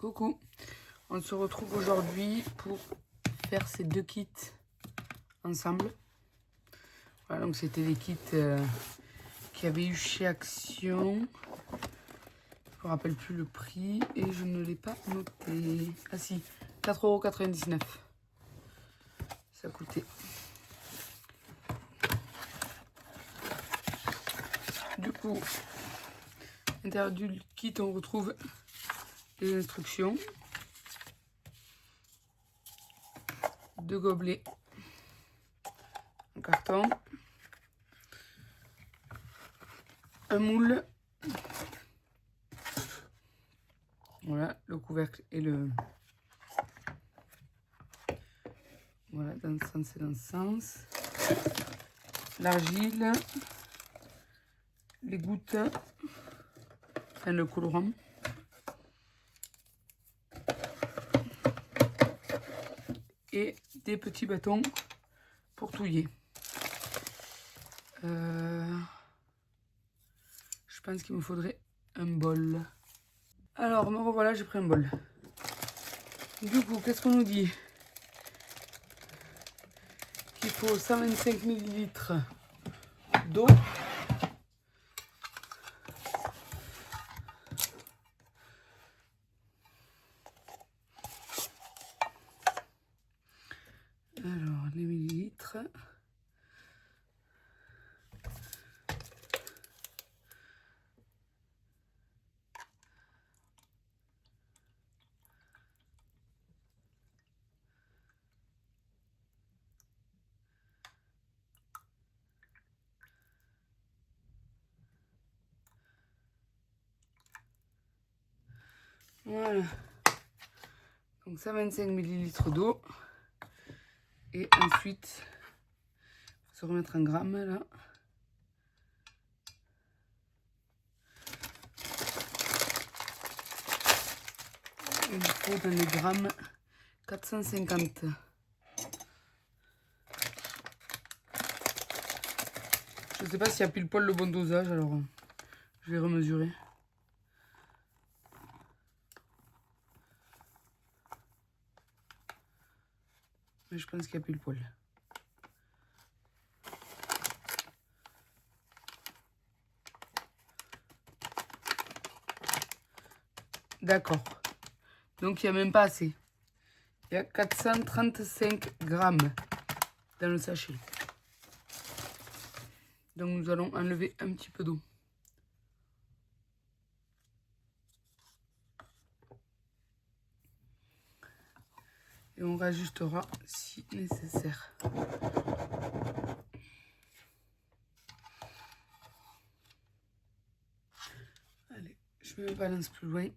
Coucou, on se retrouve aujourd'hui pour faire ces deux kits ensemble. Voilà, donc c'était des kits qu'il y avait eu chez Action. Je me rappelle plus le prix et je ne l'ai pas noté. Ah si, 4,99 €. Ça coûtait. Du coup, à l'intérieur du kit, on retrouve les instructions. 2 gobelets en carton. Un moule. Voilà, le couvercle et le... Voilà, dans ce sens et dans ce sens. L'argile. Les gouttes. Enfin, le colorant. Et des petits bâtons pour touiller. Je pense qu'il me faudrait un bol. Alors, me revoilà, j'ai pris un bol. Du coup, qu'est-ce qu'on nous dit? Qu'il faut 125 ml d'eau. Alors, les millilitres. Voilà. Donc 125 ml d'eau. Et ensuite, il faut se remettre en grammes là. Il faut dans les grammes 450. Je ne sais pas s'il y a pile poil le bon dosage, alors je vais remesurer. Mais je pense qu'il y a pile poil. D'accord. Donc il n'y a même pas assez. Il y a 435 grammes dans le sachet. Donc nous allons enlever un petit peu d'eau. Et on rajustera si nécessaire. Allez, je me balance plus loin.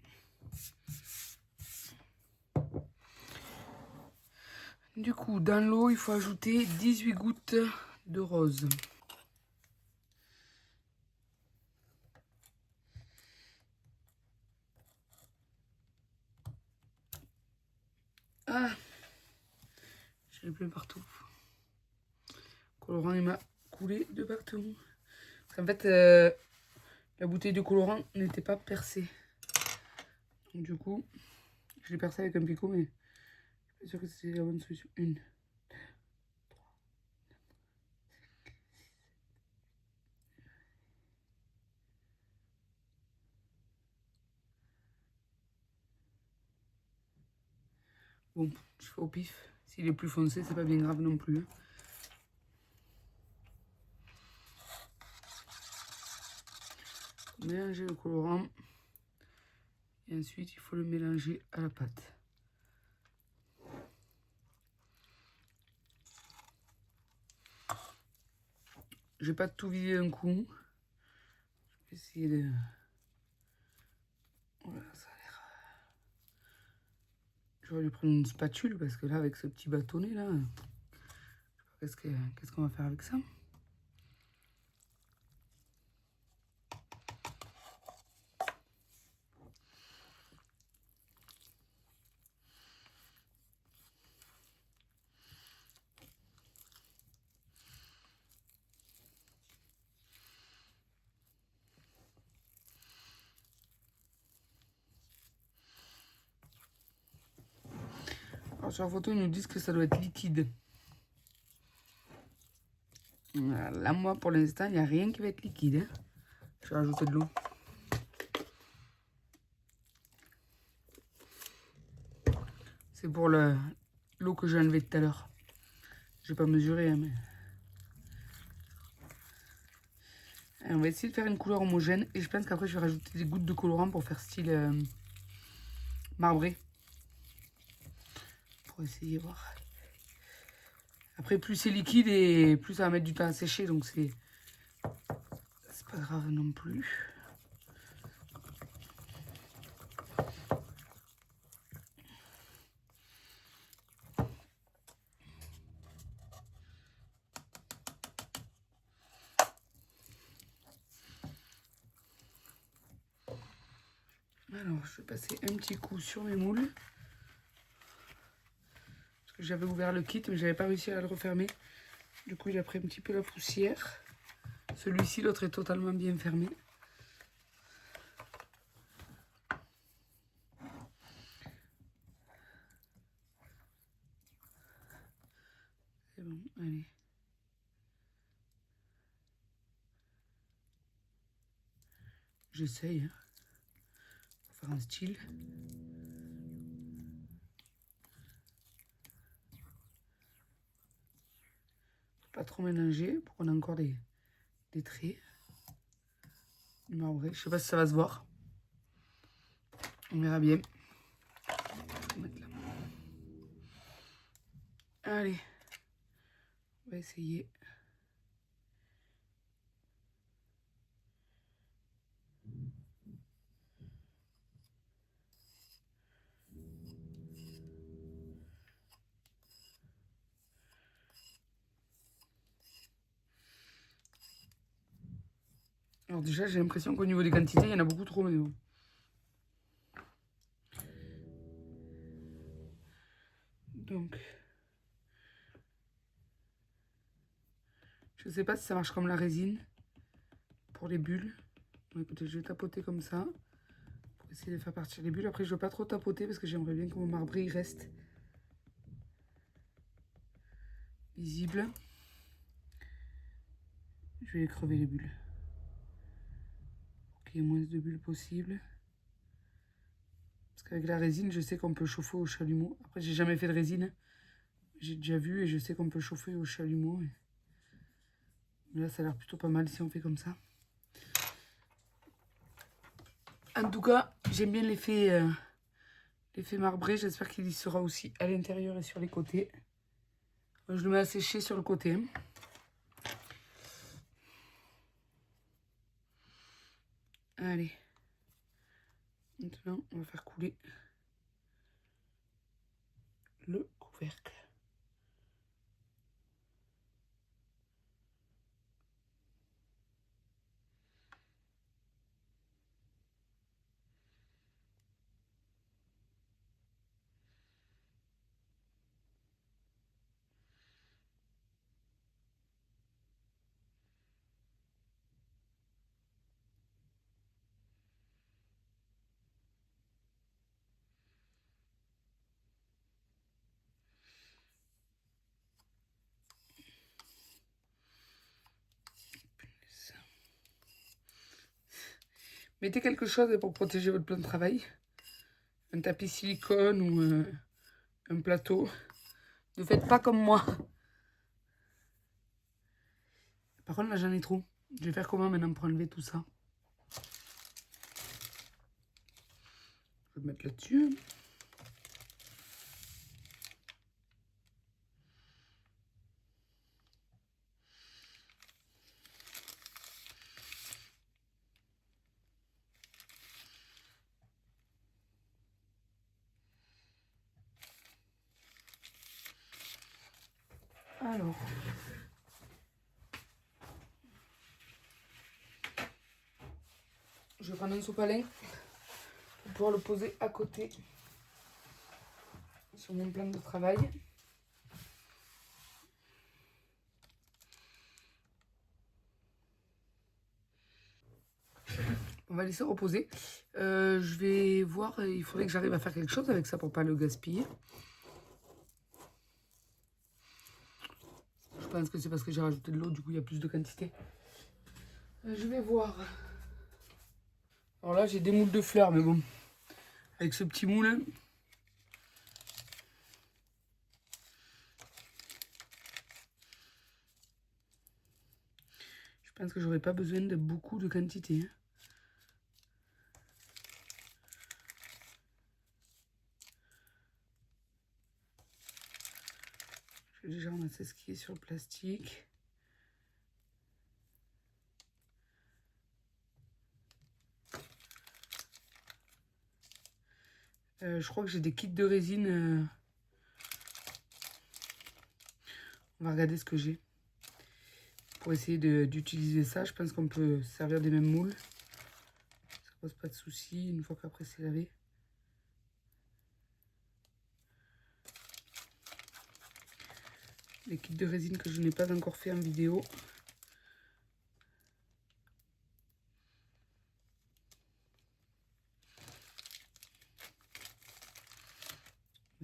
Du coup, dans l'eau, il faut ajouter 18 gouttes de rose. Ah, j'ai plein partout. Le colorant, il m'a coulé de partout. En fait, la bouteille de colorant n'était pas percée. Donc, du coup, je l'ai percée avec un picot, mais je suis pas sûre que c'était la bonne solution. 1, 2, 3, 4, 5, 6. Bon, je fais au pif. S'il est plus foncé, c'est pas bien grave non plus. Mélanger le colorant. Et ensuite, il faut le mélanger à la pâte. Je vais pas tout vider d'un coup. Je vais essayer de... Voilà, ça a l'air... J'aurais dû prendre une spatule parce que là, avec ce petit bâtonnet là, qu'est-ce qu'on va faire avec ça? Alors, sur la photo, ils nous disent que ça doit être liquide. Là, moi, pour l'instant, il n'y a rien qui va être liquide. Hein. Je vais rajouter de l'eau. C'est pour l'eau que j'ai enlevée tout à l'heure. J'ai pas mesuré, hein, mais... Et on va essayer de faire une couleur homogène. Et je pense qu'après, je vais rajouter des gouttes de colorant pour faire style marbré. Pour essayer de voir. Après, plus c'est liquide et plus ça va mettre du temps à sécher. Donc, c'est pas grave non plus. Alors, je vais passer un petit coup sur mes moules. Parce que j'avais ouvert le kit, mais j'avais pas réussi à le refermer. Du coup, il a pris un petit peu la poussière. Celui-ci, l'autre est totalement bien fermé. C'est bon, allez. J'essaye. Hein. Pour faire un style. Pas trop mélanger pour qu'on ait encore des traits. Du marbré. Je sais pas si ça va se voir. On verra bien. Allez. On va essayer. Alors déjà, j'ai l'impression qu'au niveau des quantités, il y en a beaucoup trop, mais bon. Donc, je sais pas si ça marche comme la résine pour les bulles. Bon, écoutez, je vais tapoter comme ça pour essayer de faire partir les bulles. Après, je ne veux pas trop tapoter parce que j'aimerais bien que mon marbré il reste visible. Je vais crever les bulles. Pour qu'il y ait moins de bulles possible. Parce qu'avec la résine, je sais qu'on peut chauffer au chalumeau. Après, j'ai jamais fait de résine. J'ai déjà vu et je sais qu'on peut chauffer au chalumeau. Mais là, ça a l'air plutôt pas mal si on fait comme ça. En tout cas, j'aime bien l'effet marbré. J'espère qu'il y sera aussi à l'intérieur et sur les côtés. Je le mets à sécher sur le côté. Allez. Maintenant, on va faire couler le couvercle. Mettez quelque chose pour protéger votre plan de travail. Un tapis silicone ou un plateau. Ne faites pas comme moi. Par contre, là, j'en ai trop. Je vais faire comment maintenant pour enlever tout ça? Je vais me mettre là-dessus. Alors. Je vais prendre un sopalin pour pouvoir le poser à côté sur mon plan de travail. On va laisser reposer. Je vais voir, il faudrait que j'arrive à faire quelque chose avec ça pour pas le gaspiller. pense que c'est parce que j'ai rajouté de l'eau, du coup il y a plus de quantité. Je vais voir. Alors là j'ai des moules de fleurs, mais bon, avec ce petit moule, je pense que j'aurais pas besoin de beaucoup de quantité. Je vais déjà ramasser ce qui est sur le plastique. Je crois que j'ai des kits de résine. On va regarder ce que j'ai. Pour essayer d'utiliser ça, je pense qu'on peut servir des mêmes moules. Ça pose pas de soucis une fois qu'après c'est lavé. Les kits de résine que je n'ai pas encore fait en vidéo.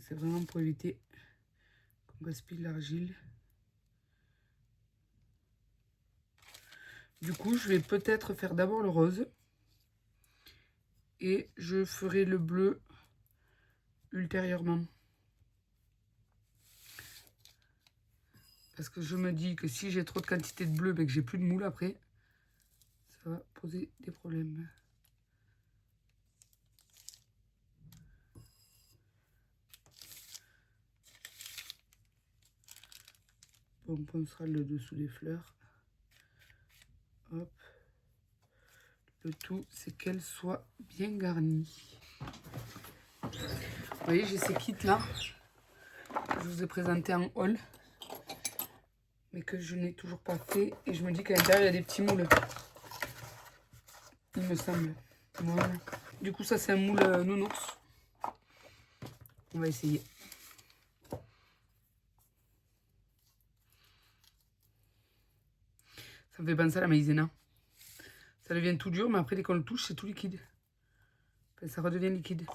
C'est vraiment pour éviter qu'on gaspille l'argile. Du coup, je vais peut-être faire d'abord le rose. Et je ferai le bleu ultérieurement. Parce que je me dis que si j'ai trop de quantité de bleu et que j'ai plus de moule après, ça va poser des problèmes. On poncera le dessous des fleurs. Hop. Le tout, c'est qu'elle soit bien garnie. Vous voyez, j'ai ces kits là. Je vous ai présenté en haul. Mais que je n'ai toujours pas fait. Et je me dis qu'à l'intérieur, il y a des petits moules. Il me semble. Voilà. Du coup, ça, c'est un moule nounours. On va essayer. Ça me fait penser à la maïzena. Ça devient tout dur, mais après, dès qu'on le touche, c'est tout liquide. Enfin, ça redevient liquide.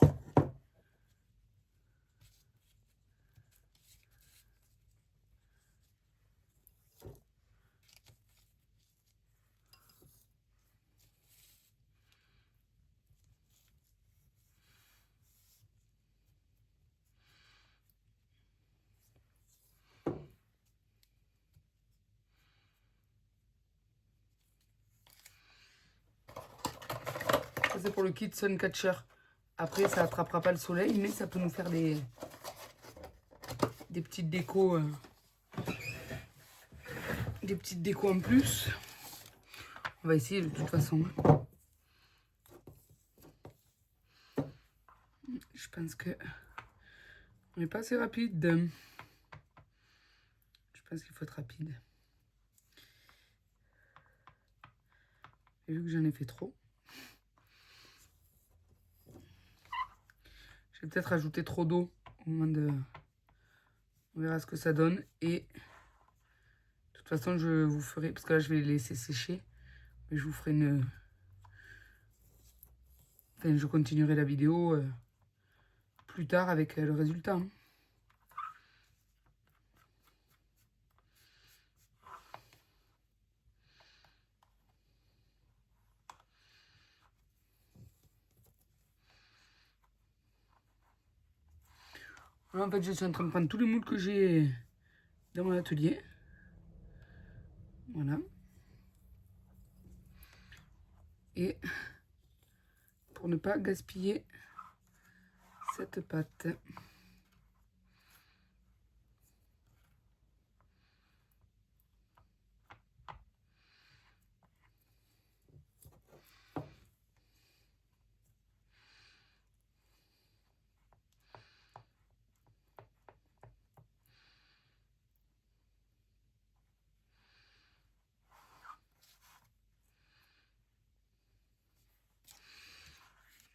Ça, c'est pour le kit Suncatcher. Après, ça attrapera pas le soleil, mais ça peut nous faire des petites décos. Des petites décos en plus. On va essayer de toute façon. Je pense que on n'est pas assez rapide. Je pense qu'il faut être rapide. Et vu que j'en ai fait trop, je vais peut-être ajouter trop d'eau au moment de... On verra ce que ça donne. Et de toute façon, je vous ferai... Parce que là, je vais les laisser sécher. Mais je vous ferai une... Enfin, je continuerai la vidéo plus tard avec le résultat. Voilà, en fait, je suis en train de prendre tous les moules que j'ai dans mon atelier. Voilà. Et pour ne pas gaspiller cette pâte.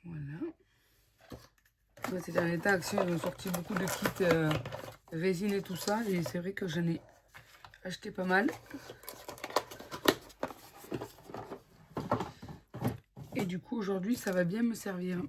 Voilà. Ces derniers temps, Action, ils ont sorti beaucoup de kits résine et tout ça. Et c'est vrai que j'en ai acheté pas mal. Et du coup, aujourd'hui, ça va bien me servir.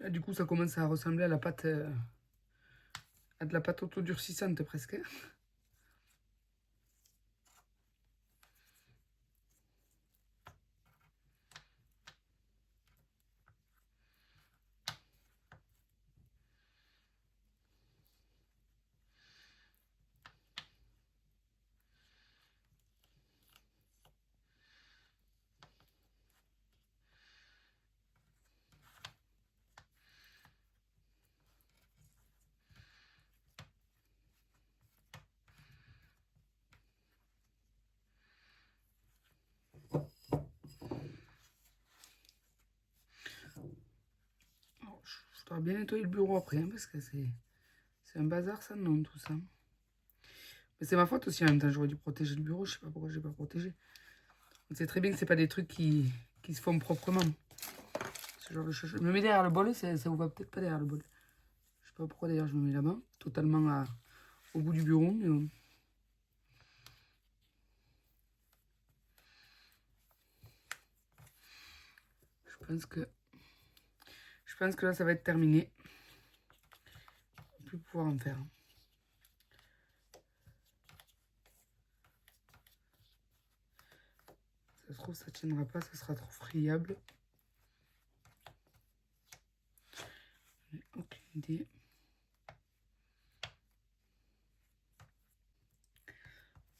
Là, du coup, ça commence à ressembler à la pâte, à de la pâte autodurcissante presque. Je dois bien nettoyer le bureau après, hein, parce que c'est un bazar ça, non, tout ça. Mais c'est ma faute aussi en même temps, j'aurais dû protéger le bureau, je sais pas pourquoi j'ai pas protégé. On sait très bien que c'est pas des trucs qui se font proprement. Ce genre de choses. Je me mets derrière le bol, ça vous va peut-être pas derrière le bol. Je sais pas pourquoi d'ailleurs je me mets là-bas, totalement au bout du bureau. Mais je pense que là ça va être terminé. On va plus pouvoir en faire. Ça se trouve ça tiendra pas, ça sera trop friable. Aucune idée.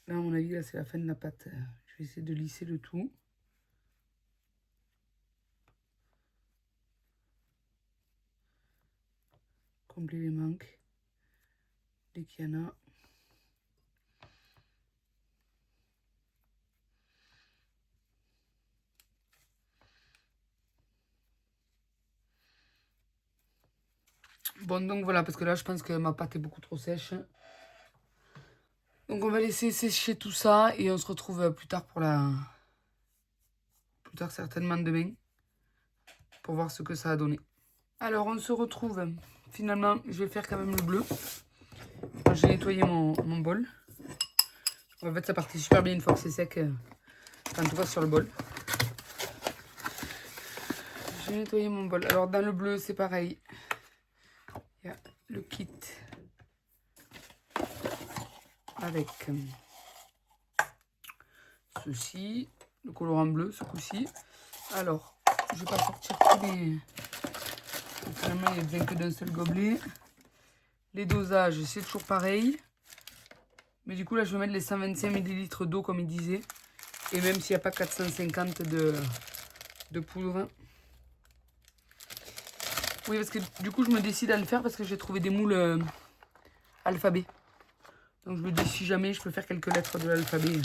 Là, à mon avis, là, c'est la fin de la pâte. Je vais essayer de lisser le tout. Combler les manques. Dès qu'il y en a. Bon, donc voilà, parce que là, je pense que ma pâte est beaucoup trop sèche. Donc, on va laisser sécher tout ça et on se retrouve plus tard pour la... Plus tard, certainement demain, pour voir ce que ça a donné. Alors, on se retrouve. Finalement, je vais faire quand même le bleu. J'ai nettoyé mon bol. En fait, ça partit super bien une fois que c'est sec. Enfin, en tout cas, sur le bol. J'ai nettoyé mon bol. Alors, dans le bleu, c'est pareil. Il y a le kit avec ceci, le colorant bleu ce coup-ci. Alors, je vais pas sortir tous les... Finalement, il n'y a besoin que d'un seul gobelet. Les dosages, c'est toujours pareil. Mais du coup, là, je vais mettre les 125 ml d'eau, comme il disait. Et même s'il n'y a pas 450 de poudre. Oui, parce que du coup, je me décide à le faire parce que j'ai trouvé des moules alphabet. Donc, je me dis, si jamais, je peux faire quelques lettres de l'alphabet.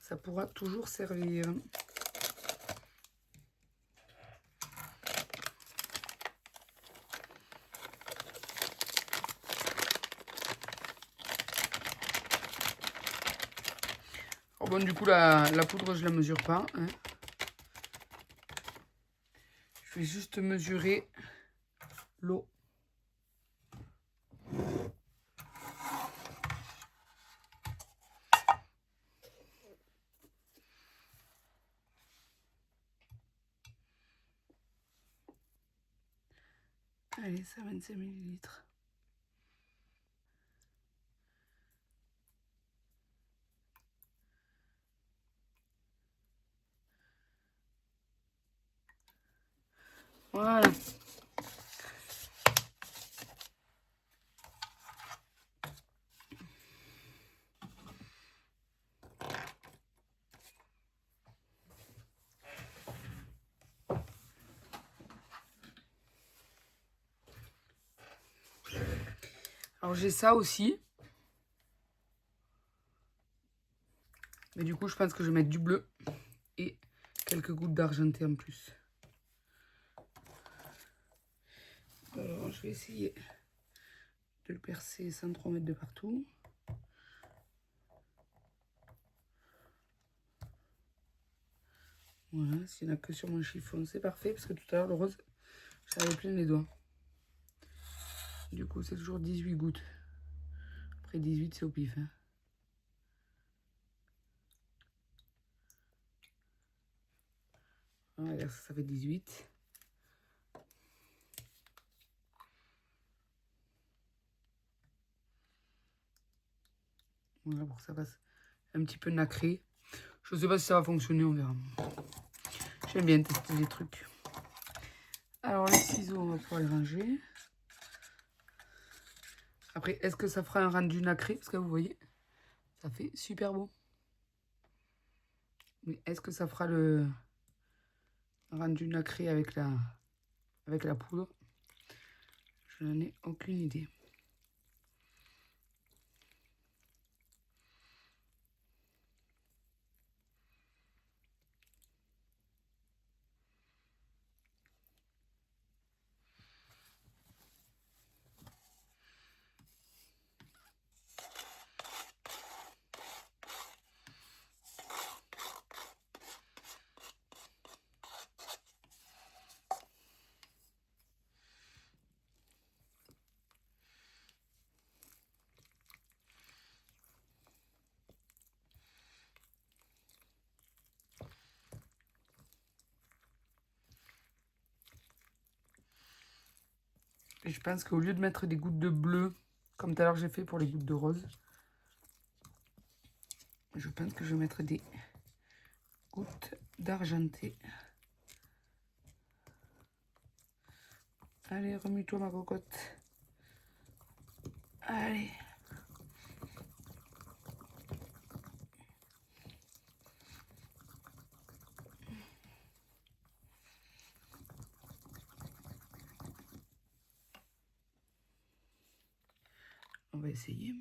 Ça pourra toujours servir. Alors bon, du coup, la poudre, je la mesure pas. Hein. Je vais juste mesurer l'eau. Allez, ça 25 ml. Voilà. Alors j'ai ça aussi. Mais du coup, je pense que je vais mettre du bleu et quelques gouttes d'argenté en plus. Alors, je vais essayer de le percer sans trop mettre de partout. Voilà, s'il n'y en a que sur mon chiffon, c'est parfait. Parce que tout à l'heure, le rose, j'avais plein les doigts. Du coup, c'est toujours 18 gouttes. Après 18, c'est au pif. Hein. On va dire que ça fait 18. Voilà, pour que ça fasse un petit peu nacré. Je sais pas si ça va fonctionner, on verra. J'aime bien tester les trucs. Alors les ciseaux, on va pouvoir les ranger. Après, est-ce que ça fera un rendu nacré? Parce que vous voyez, ça fait super beau. Mais est-ce que ça fera le rendu nacré avec la poudre? Je n'en ai aucune idée. Et je pense qu'au lieu de mettre des gouttes de bleu, comme tout à l'heure j'ai fait pour les gouttes de rose, je pense que je vais mettre des gouttes d'argenté. Allez, remue-toi ma cocotte. Allez. On va essayer.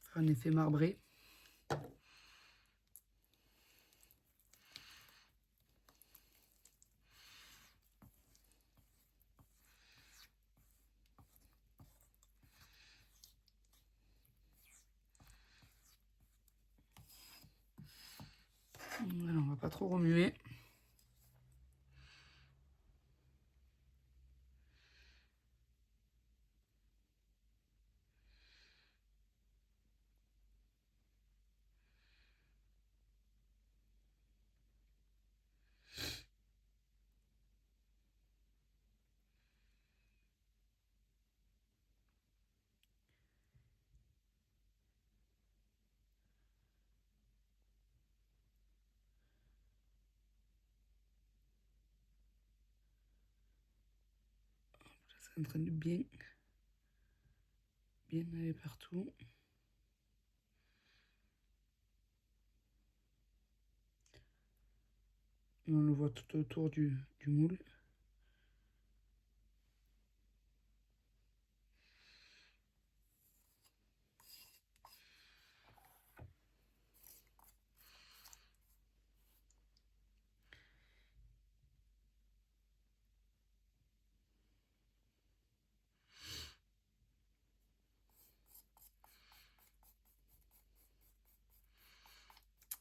Faire un effet marbré. Voilà, on va pas trop remuer. C'est en train de bien aller partout. Et on le voit tout autour du moule.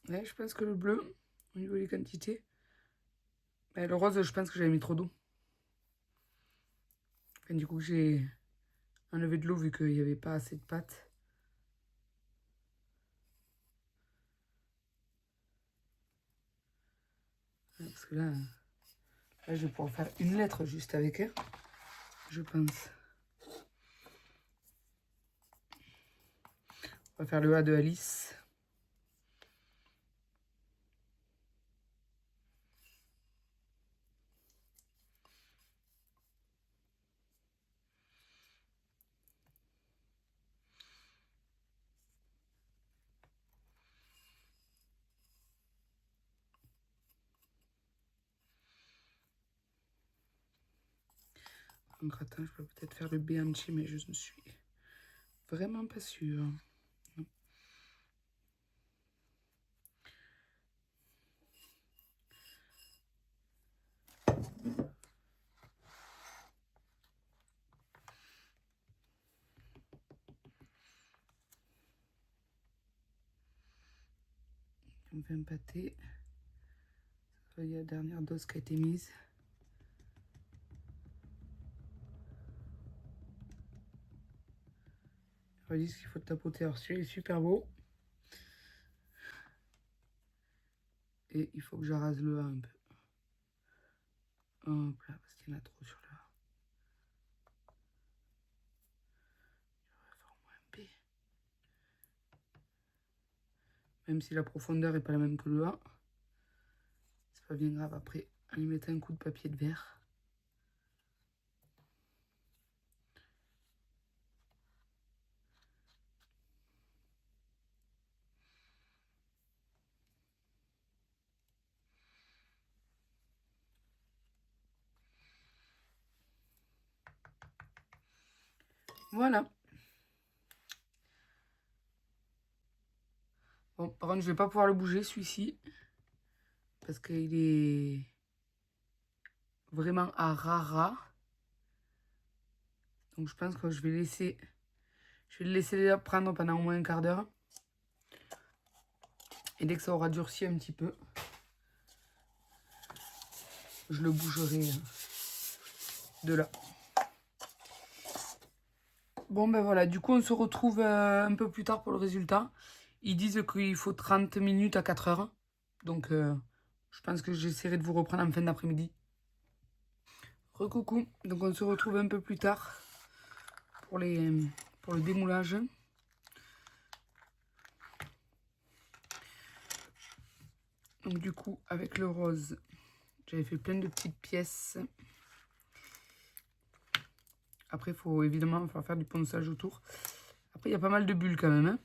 Là, je pense que le bleu, au niveau des quantités, ben, le rose, je pense que j'avais mis trop d'eau. Enfin, du coup, j'ai enlevé de l'eau vu qu'il n'y avait pas assez de pâte. Parce que là, je vais pouvoir faire une lettre juste avec elle, je pense. On va faire le A de Alice. En gratin, je peux peut-être faire le B en dessous, mais je ne suis vraiment pas sûre. Non. On fait un pâté. Il y a la dernière dose qui a été mise. Après, ils disent qu'il faut tapoter. Alors, celui-là est super beau. Et il faut que j'arrase le A un peu. Hop là, parce qu'il y en a trop sur le A. Il va faire au moins un P. Même si la profondeur n'est pas la même que le A. C'est pas bien grave. Après, on y mettre un coup de papier de verre. Voilà. Bon, par contre, je vais pas pouvoir le bouger, celui-ci. Parce qu'il est vraiment à ras. Donc, je pense que je vais laisser... Je vais le laisser prendre pendant au moins un quart d'heure. Et dès que ça aura durci un petit peu, je le bougerai de là. Bon, ben voilà, du coup, on se retrouve un peu plus tard pour le résultat. Ils disent qu'il faut 30 minutes à 4 heures. Donc, je pense que j'essaierai de vous reprendre en fin d'après-midi. Recoucou, donc on se retrouve un peu plus tard pour le démoulage. Donc du coup, avec le rose, j'avais fait plein de petites pièces. Après, il faut évidemment faire du ponçage autour. Après, il y a pas mal de bulles quand même. Hein.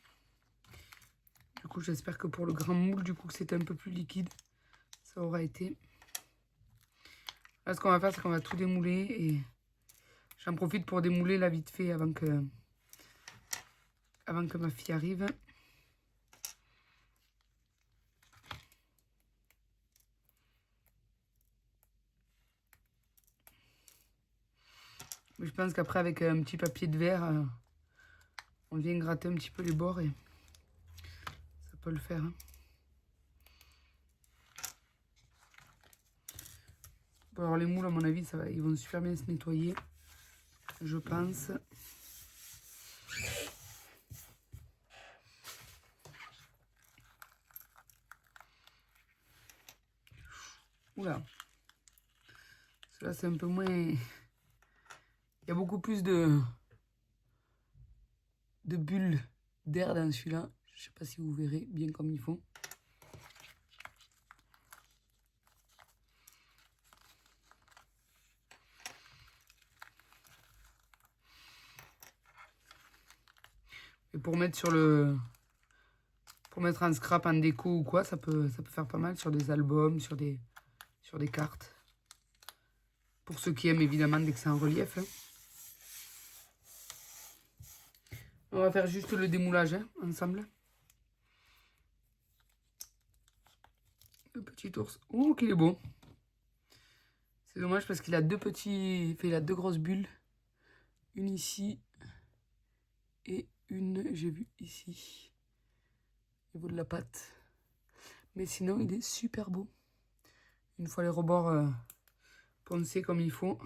Du coup, j'espère que pour le grand moule, du coup, que c'était un peu plus liquide, ça aura été. Là, ce qu'on va faire, c'est qu'on va tout démouler et j'en profite pour démouler là vite fait avant que ma fille arrive. Mais je pense qu'après, avec un petit papier de verre, on vient gratter un petit peu les bords et ça peut le faire. Hein. Bon, alors les moules, à mon avis, ça va, ils vont super bien se nettoyer, je pense. Oula. Celui-là, c'est un peu moins... Il y a beaucoup plus de bulles d'air dans celui-là. Je sais pas si vous verrez bien comme il faut. Et pour mettre pour mettre un scrap en déco ou quoi, ça peut faire pas mal sur des albums, sur des cartes. Pour ceux qui aiment évidemment dès que c'est en relief. Hein. On va faire juste le démoulage hein, ensemble. Le petit ours. Oh, qu'il est beau. C'est dommage parce qu'il a deux grosses bulles. Une ici et une, j'ai vu ici. Au niveau de la patte. Mais sinon, il est super beau. Une fois les rebords poncés comme il faut.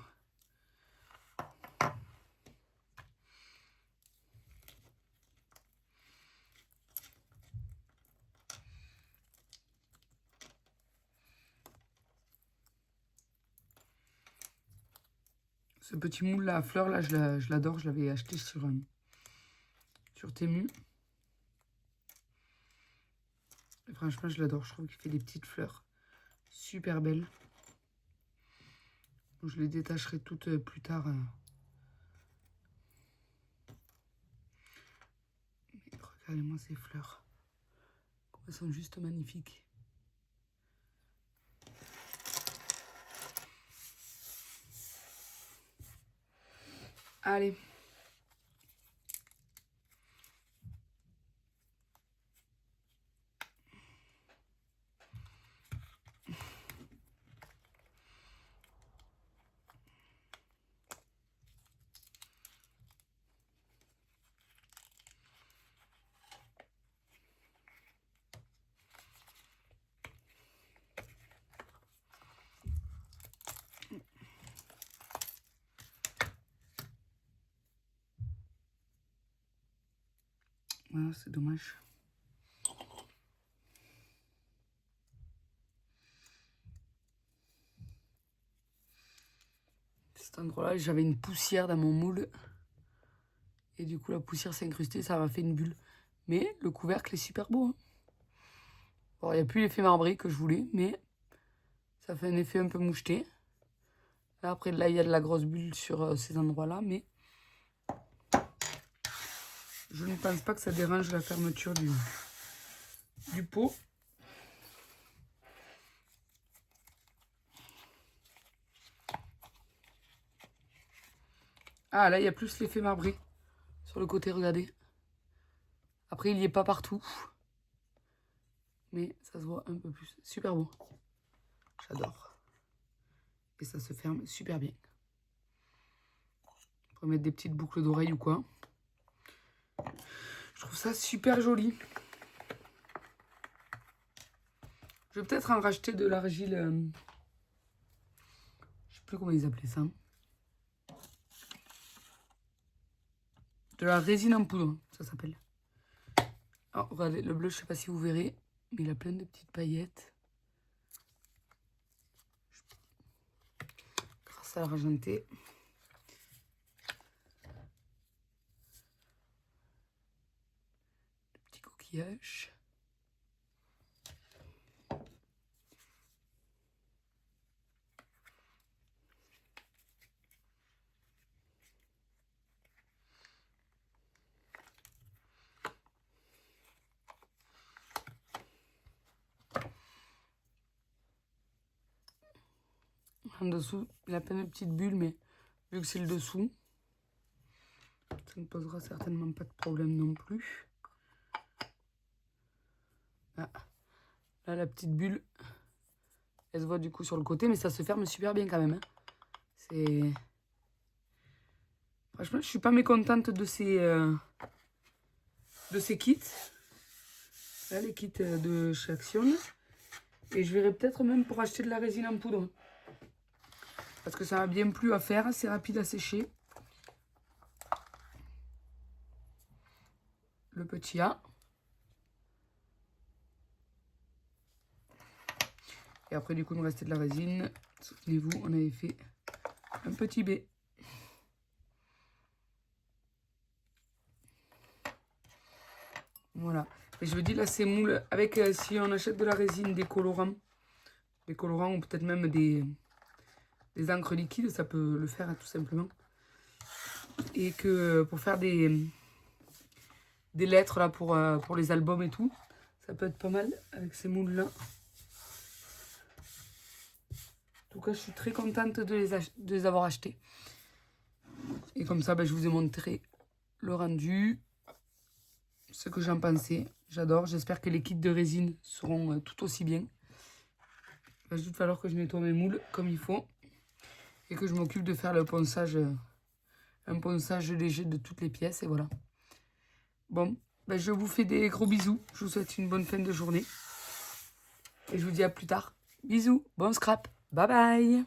Ce petit moule là, à fleurs, là, je l'adore. Je l'avais acheté sur Temu. Et franchement, je l'adore. Je trouve qu'il fait des petites fleurs super belles. Donc, je les détacherai toutes plus tard. Mais regardez-moi ces fleurs. Elles sont juste magnifiques. Allez. Voilà, c'est dommage. Cet endroit-là, j'avais une poussière dans mon moule. Et du coup, la poussière s'est incrustée, ça m'a fait une bulle. Mais le couvercle est super beau. Hein. Bon, il n'y a plus l'effet marbré que je voulais, mais ça fait un effet un peu moucheté. Là, après, là, il y a de la grosse bulle sur ces endroits-là, mais je ne pense pas que ça dérange la fermeture du pot. Ah, là, il y a plus l'effet marbré sur le côté, regardez. Après, il n'y est pas partout. Mais ça se voit un peu plus. Super beau. J'adore. Et ça se ferme super bien. On peut mettre des petites boucles d'oreilles ou quoi. Je trouve ça super joli. Je vais peut-être en racheter de l'argile. Je sais plus comment ils appelaient ça. De la résine en poudre, ça s'appelle. Oh, regardez, le bleu, je sais pas si vous verrez, mais il a plein de petites paillettes. Grâce à l'argenté. De petits coquillages. En dessous, il a plein de petites bulles, mais vu que c'est le dessous, ça ne posera certainement pas de problème non plus. Ah. Là, la petite bulle, elle se voit du coup sur le côté, mais ça se ferme super bien quand même. Hein. C'est... Franchement, je suis pas mécontente de ces kits. Là, les kits de chez Action. Et je verrai peut-être même pour acheter de la résine en poudre. Parce que ça m'a bien plu à faire, c'est rapide à sécher. Le petit A. Et après, du coup, il nous restait de la résine. Souvenez-vous, on avait fait un petit B. Voilà. Et je vous dis, là, ces moules, avec, si on achète de la résine, des colorants ou peut-être même des encres liquides, ça peut le faire, hein, tout simplement. Et que pour faire des lettres, là, pour les albums et tout, ça peut être pas mal avec ces moules-là. En tout cas, je suis très contente de les avoir achetés. Et comme ça, ben, je vous ai montré le rendu, ce que j'en pensais. J'adore. J'espère que les kits de résine seront tout aussi bien. Il va juste falloir que je nettoie mes moules comme il faut. Et que je m'occupe de faire le ponçage, un ponçage léger de toutes les pièces. Et voilà. Bon, ben, je vous fais des gros bisous. Je vous souhaite une bonne fin de journée. Et je vous dis à plus tard. Bisous, bon scrap. Bye bye.